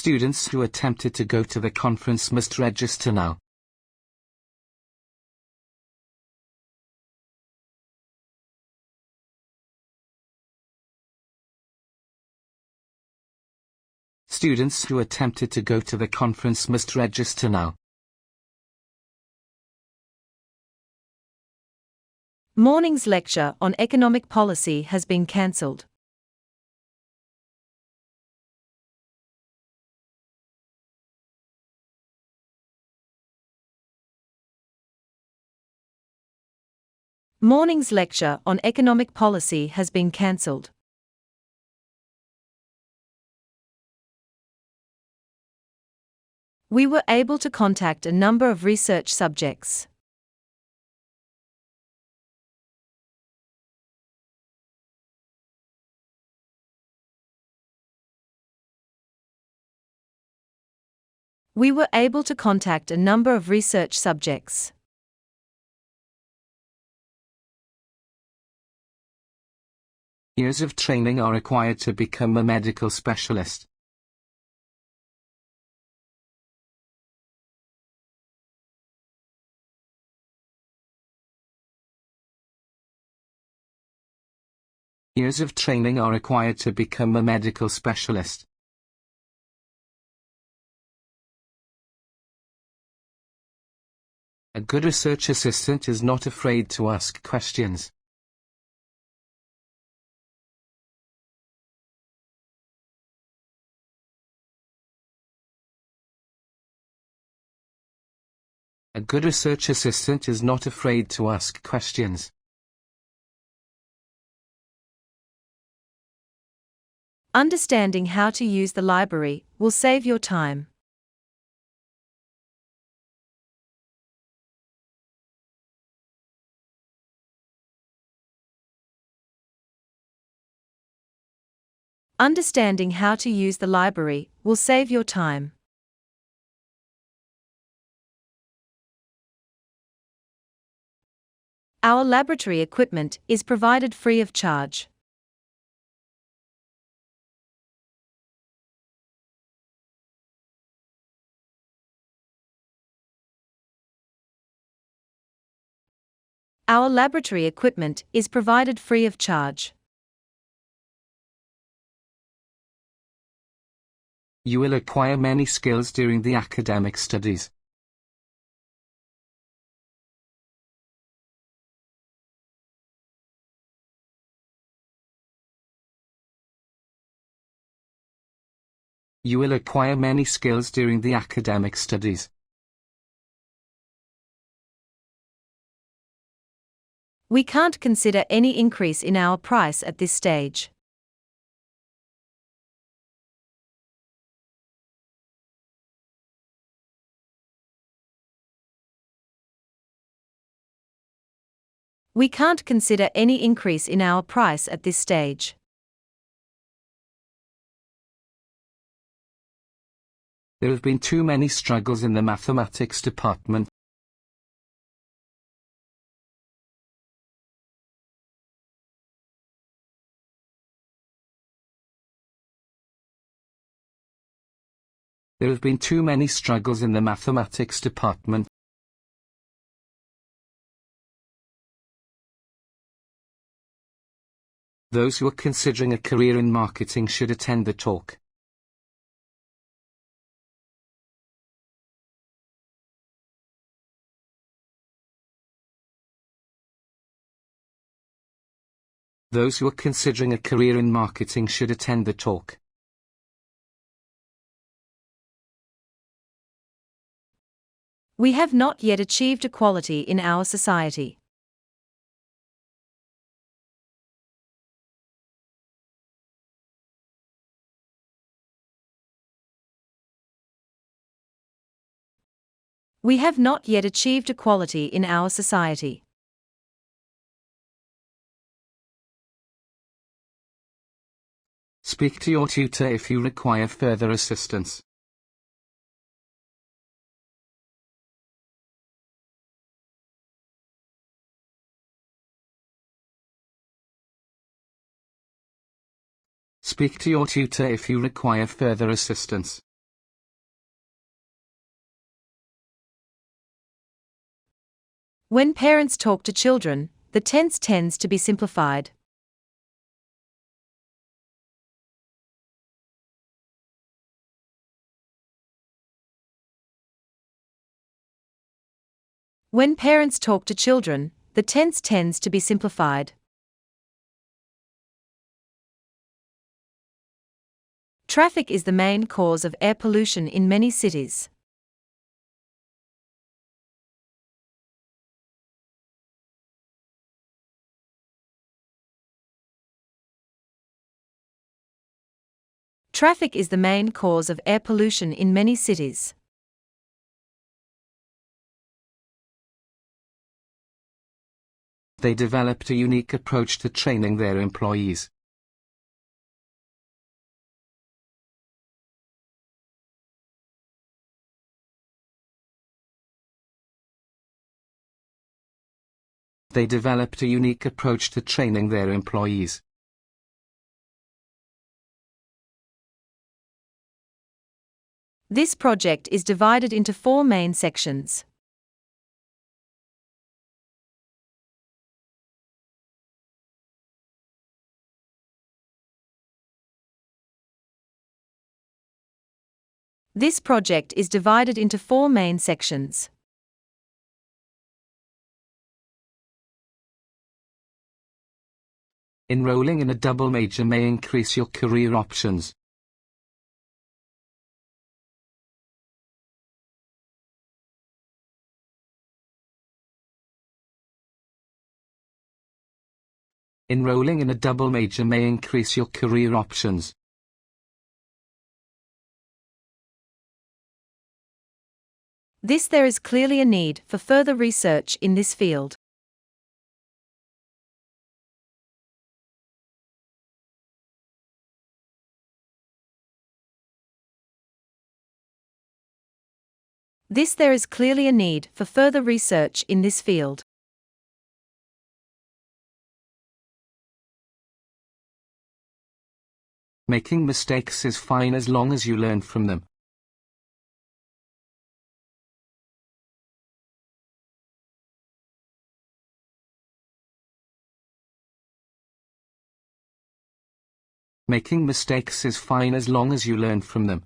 Students who attempted to go to the conference must register now. Students who attempted to go to the conference must register now. Morning's lecture on economic policy has been cancelled. Morning's lecture on economic policy has been cancelled. We were able to contact a number of research subjects. We were able to contact a number of research subjects. Years of training are required to become a medical specialist. Years of training are required to become a medical specialist. A good research assistant is not afraid to ask questions. A good research assistant is not afraid to ask questions. Understanding how to use the library will save your time. Understanding how to use the library will save your time. Our laboratory equipment is provided free of charge. Our laboratory equipment is provided free of charge. You will acquire many skills during the academic studies. You will acquire many skills during the academic studies. We can't consider any increase in our price at this stage. We can't consider any increase in our price at this stage. There have been too many struggles in the mathematics department. There have been too many struggles in the mathematics department. Those who are considering a career in marketing should attend the talk. Those who are considering a career in marketing should attend the talk. We have not yet achieved equality in our society. We have not yet achieved equality in our society. Speak to your tutor if you require further assistance. Speak to your tutor if you require further assistance. When parents talk to children, the tense tends to be simplified. When parents talk to children, the tense tends to be simplified. Traffic is the main cause of air pollution in many cities. Traffic is the main cause of air pollution in many cities. They developed a unique approach to training their employees. They developed a unique approach to training their employees. This project is divided into 4 main sections. This project is divided into 4 main sections. Enrolling in a double major may increase your career options. Enrolling in a double major may increase your career options. There is clearly a need for further research in this field. There is clearly a need for further research in this field. Making mistakes is fine as long as you learn from them. Making mistakes is fine as long as you learn from them.